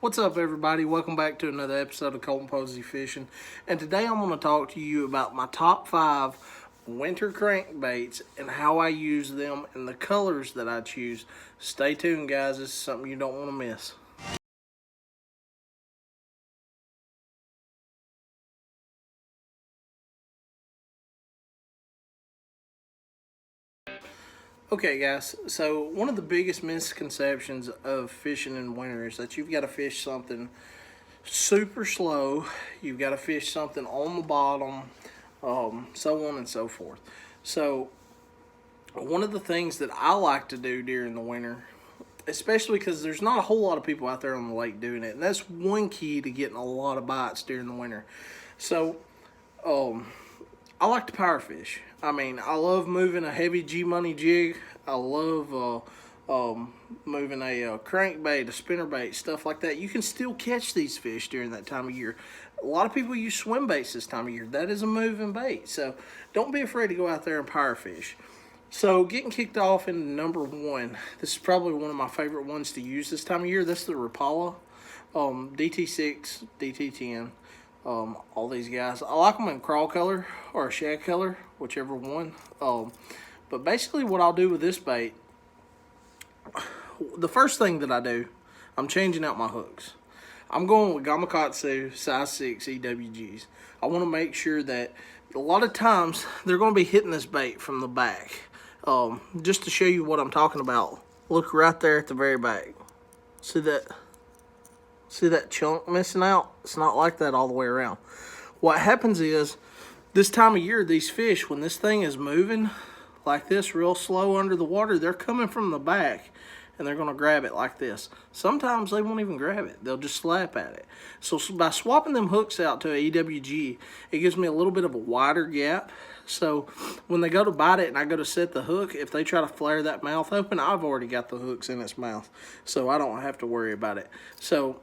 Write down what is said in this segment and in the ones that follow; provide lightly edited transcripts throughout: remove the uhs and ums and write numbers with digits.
What's up, everybody? Welcome back to another episode of Colton Posey Fishing. And today I'm going to talk to you about my top 5 winter crankbaits and how I use them and the colors that I choose. Stay tuned, guys. This is something you don't want to miss. Okay, guys, so one of the biggest misconceptions of fishing in winter is that you've got to fish something super slow, you've got to fish something on the bottom, so on and so forth. So one of the things that I like to do during the winter, especially because there's not a whole lot of people out there on the lake doing it, and that's one key to getting a lot of bites during the winter. So I like to power fish. I mean, I love moving a heavy G-Money jig. I love moving a crankbait, a spinnerbait, stuff like that. You can still catch these fish during that time of year. A lot of people use swim baits this time of year. That is a moving bait. So don't be afraid to go out there and power fish. So getting kicked off in number 1, this is probably one of my favorite ones to use this time of year. That's the Rapala DT6, DT10. All these guys, I like them in crawl color or a shad color, whichever one. But basically what I'll do with this bait, the first thing that I do, I'm changing out my hooks. I'm going with Gamakatsu size 6 EWGs. I want to make sure that a lot of times they're going to be hitting this bait from the back. Just to show you what I'm talking about, look right there at the very back. See that? See that chunk missing out? It's not like that all the way around. What happens is, this time of year, these fish, when this thing is moving like this real slow under the water, they're coming from the back and they're going to grab it like this. Sometimes they won't even grab it. They'll just slap at it. So by swapping them hooks out to a EWG, it gives me a little bit of a wider gap. So when they go to bite it and I go to set the hook, if they try to flare that mouth open, I've already got the hooks in its mouth. So I don't have to worry about it. So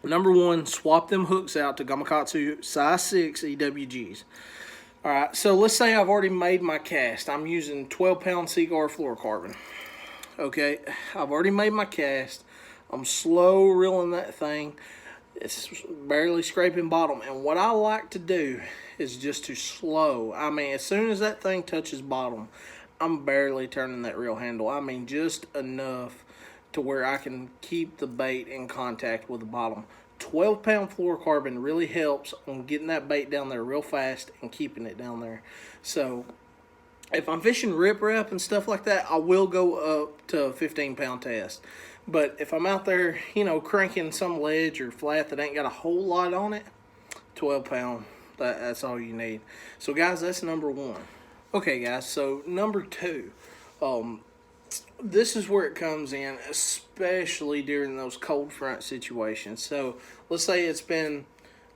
number 1, swap them hooks out to Gamakatsu size 6 EWGs. Alright, so let's say I've already made my cast. I'm using 12-pound Seaguar fluorocarbon. Okay, I've already made my cast. I'm slow reeling that thing. It's barely scraping bottom. And what I like to do is just to slow. I mean, as soon as that thing touches bottom, I'm barely turning that reel handle. I mean, just enough to where I can keep the bait in contact with the bottom. 12-pound fluorocarbon really helps on getting that bait down there real fast and keeping it down there. So if I'm fishing riprap and stuff like that, I will go up to a 15-pound test. But if I'm out there, you know, cranking some ledge or flat that ain't got a whole lot on it, 12-pound, that's all you need. So guys, that's number 1. Okay guys, so number 2, this is where it comes in, especially during those cold front situations. So let's say it's been,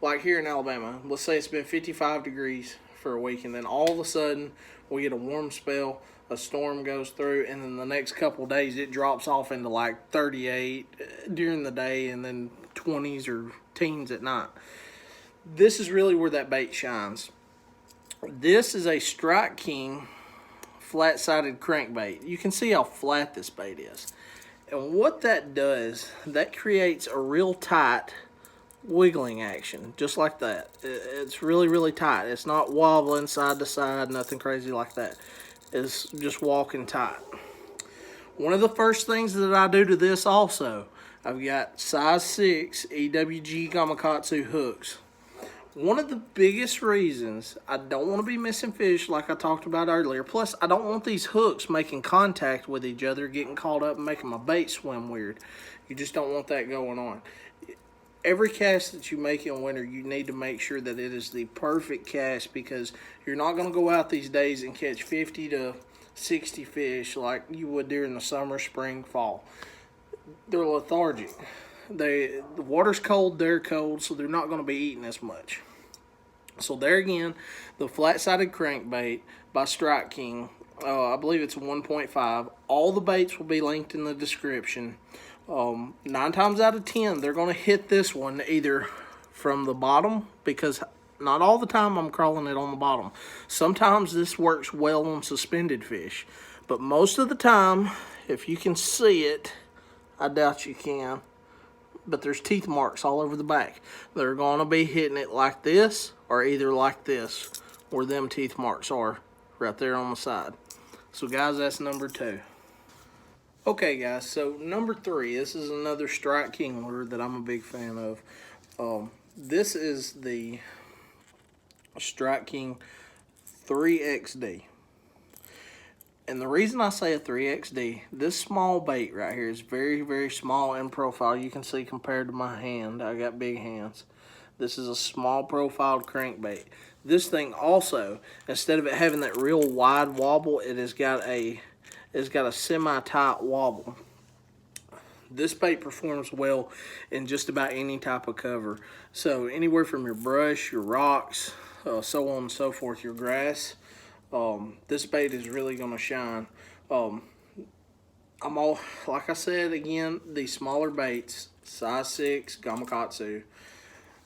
like here in Alabama, let's say it's been 55 degrees for a week, and then all of a sudden we get a warm spell, a storm goes through, and then the next couple of days it drops off into like 38 during the day and then 20s or teens at night. This is really where that bait shines. This is a Strike King flat-sided crankbait. You can see how flat this bait is. And what that does, that creates a real tight wiggling action, just like that. It's really, really tight. It's not wobbling side to side, nothing crazy like that. It's just walking tight. One of the first things that I do to this also, I've got size 6 EWG Gamakatsu hooks. One of the biggest reasons I don't want to be missing fish, like I talked about earlier, plus I don't want these hooks making contact with each other, getting caught up and making my bait swim weird. You just don't want that going on. Every cast that you make in winter, you need to make sure that it is the perfect cast, because you're not going to go out these days and catch 50 to 60 fish like you would during the summer, spring, fall. They're lethargic. The water's cold, they're cold, so they're not going to be eating as much. So there again, the flat-sided crankbait by Strike King, I believe it's a 1.5. All the baits will be linked in the description. 9 times out of 10, they're going to hit this one either from the bottom, because not all the time I'm crawling it on the bottom. Sometimes this works well on suspended fish, but most of the time, if you can see it, I doubt you can. but there's teeth marks all over the back. They're going to be hitting it like this or either like this, where them teeth marks are right there on the side. So guys, that's number 2. Okay guys, so number 3, this is another Strike King lure that I'm a big fan of. This is the Strike King 3XD. And the reason I say a 3XD, this small bait right here is very, very small in profile. You can see compared to my hand, I got big hands. This is a small profiled crankbait. This thing also, instead of it having that real wide wobble, it has got a semi-tight wobble. This bait performs well in just about any type of cover. So anywhere from your brush, your rocks, so on and so forth, your grass. This bait is really going to shine. Like I said again, these smaller baits, size 6, Gamakatsu,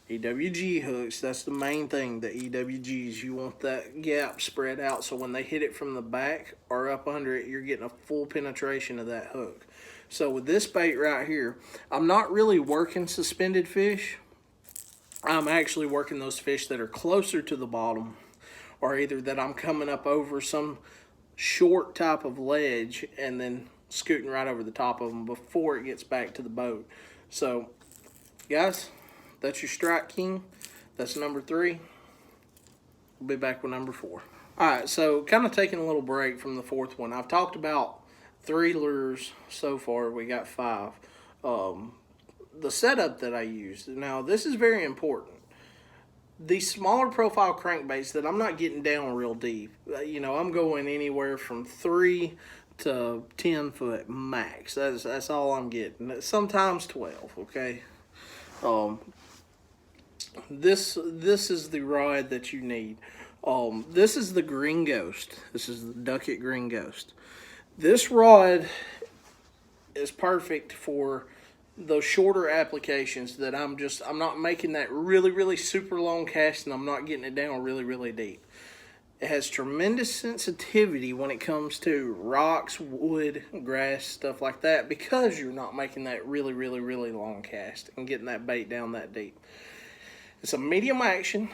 EWG hooks, that's the main thing, the EWGs. You want that gap spread out so when they hit it from the back or up under it, you're getting a full penetration of that hook. So with this bait right here, I'm not really working suspended fish. I'm actually working those fish that are closer to the bottom, or either that I'm coming up over some short type of ledge and then scooting right over the top of them before it gets back to the boat. So guys, that's your Strike King. That's number 3. We'll be back with number 4. Alright, so kind of taking a little break from the 4th one. I've talked about 3 lures so far. We got 5. The setup that I used. Now, this is very important. These smaller profile crankbaits that I'm not getting down real deep. You know, I'm going anywhere from 3 to 10 foot max. That's all I'm getting. Sometimes 12, okay? This is the rod that you need. This is the Green Ghost. This is the Duckett Green Ghost. This rod is perfect for those shorter applications that I'm not making that really super long cast, and I'm not getting it down really deep. It has tremendous sensitivity when it comes to rocks, wood, grass, stuff like that, because you're not making that really long cast and getting that bait down that deep. It's a medium action.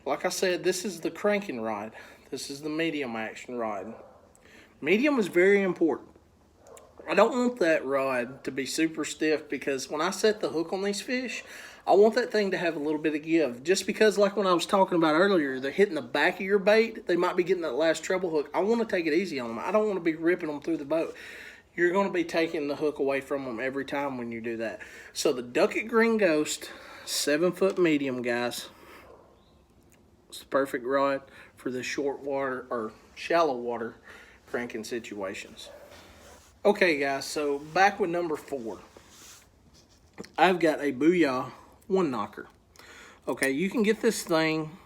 Like I said, this is the cranking rod. This is the medium action rod. Medium is very important. I don't want that rod to be super stiff, because when I set the hook on these fish, I want that thing to have a little bit of give. Just because, like when I was talking about earlier, they're hitting the back of your bait, they might be getting that last treble hook. I want to take it easy on them. I don't want to be ripping them through the boat. You're going to be taking the hook away from them every time when you do that. So the Duckett Green Ghost, 7 foot medium, guys. It's the perfect rod for the short water or shallow water cranking situations. Okay guys, so back with number 4. I've got a Booyah one knocker. Okay, you can get this thing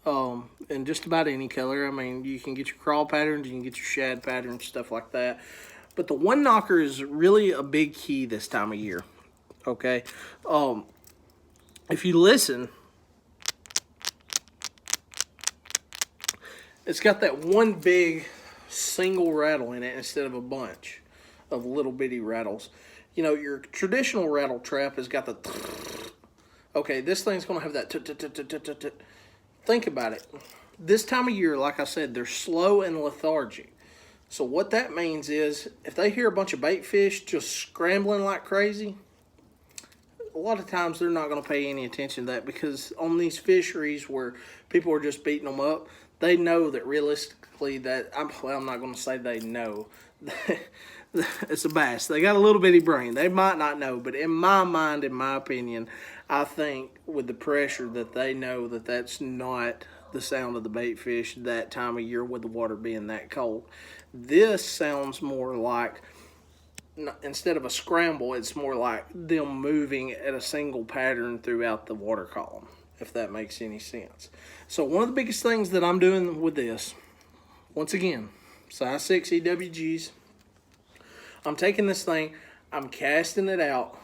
in just about any color. I mean, you can get your crawl patterns, you can get your shad patterns, stuff like that. But the one knocker is really a big key this time of year. Okay, if you listen, it's got that one big single rattle in it instead of a bunch of little bitty rattles. You know, your traditional rattle trap has got the okay, this thing's gonna have that think about it. This time of year, like I said, they're slow and lethargic. So what that means is, if they hear a bunch of bait fish just scrambling like crazy, a lot of times they're not going to pay any attention to that, because on these fisheries where people are just beating them up, they know that realistically that, well, I'm not going to say they know. It's a bass. They got a little bitty brain. They might not know, but in my mind, in my opinion, I think with the pressure that they know that that's not the sound of the bait fish that time of year with the water being that cold. This sounds more like, instead of a scramble, it's more like them moving at a single pattern throughout the water column, if that makes any sense. So one of the biggest things that I'm doing with this, once again, size 6 EWGs, I'm taking this thing, I'm casting it out.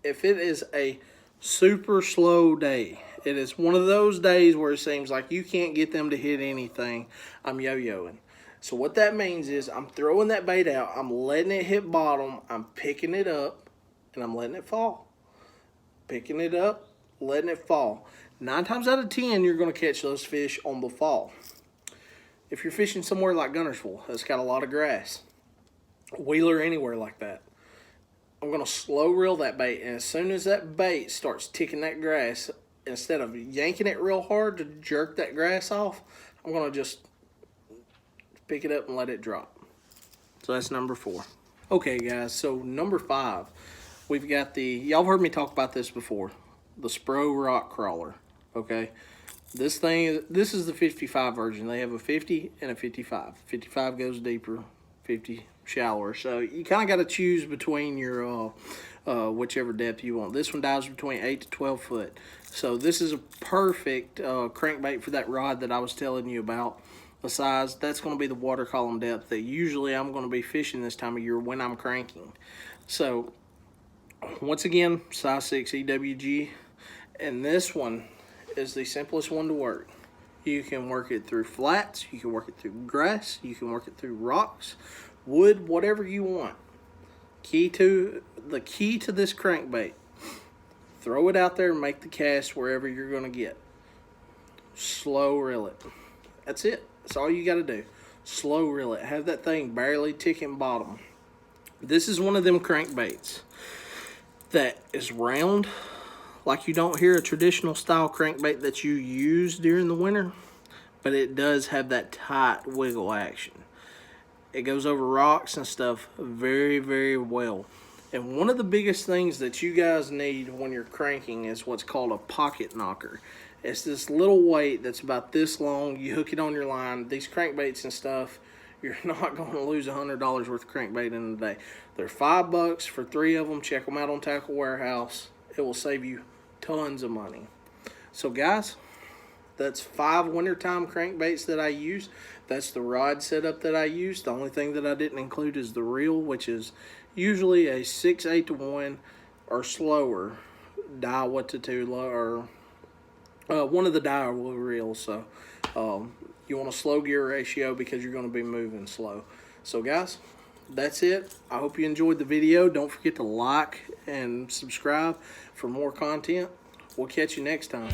If it is a super slow day, it is one of those days where it seems like you can't get them to hit anything, I'm yo-yoing. So what that means is I'm throwing that bait out, I'm letting it hit bottom, I'm picking it up, and I'm letting it fall. picking it up, letting it fall. 9 times out of 10, you're going to catch those fish on the fall. If you're fishing somewhere like Guntersville, that's got a lot of grass, Wheeler, anywhere like that, I'm going to slow reel that bait, and as soon as that bait starts ticking that grass, instead of yanking it real hard to jerk that grass off, I'm going to just pick it up and let it drop. So that's number 4. Okay guys, so number 5, we've got the, y'all have heard me talk about this before, the Spro RkCrawler. Okay, this is the 55 version. They have a 50 and a 55. 55 goes deeper, 50 shallower. So you kind of got to choose between your whichever depth you want. This one dives between 8 to 12 foot. So this is a perfect crankbait for that rod that I was telling you about. The size, that's going to be the water column depth that usually I'm going to be fishing this time of year when I'm cranking. So once again, size 6 EWG, and this one is the simplest one to work. You can work it through flats, you can work it through grass, you can work it through rocks, wood, whatever you want. The key to this crankbait, throw it out there and make the cast wherever you're going to get. Slow reel it. That's it. That's all you got to do. Slow reel it. Have that thing barely ticking bottom. This is one of them crankbaits that is round, like you don't hear a traditional style crankbait that you use during the winter, but it does have that tight wiggle action. It goes over rocks and stuff very, very well. And one of the biggest things that you guys need when you're cranking is what's called a pocket knocker. It's this little weight that's about this long. You hook it on your line. These crankbaits and stuff, you're not going to lose $100 worth of crankbait in a day. They're $5 for 3 of them. Check them out on Tackle Warehouse. It will save you tons of money. So guys, that's 5 wintertime crankbaits that I use. That's the rod setup that I use. The only thing that I didn't include is the reel, which is usually a 6/8 to 1 or slower Daiwa Tatula, or one of the Daiwa reels. So you want a slow gear ratio because you're going to be moving slow. So guys, that's it. I hope you enjoyed the video. Don't forget to like and subscribe for more content. We'll catch you next time.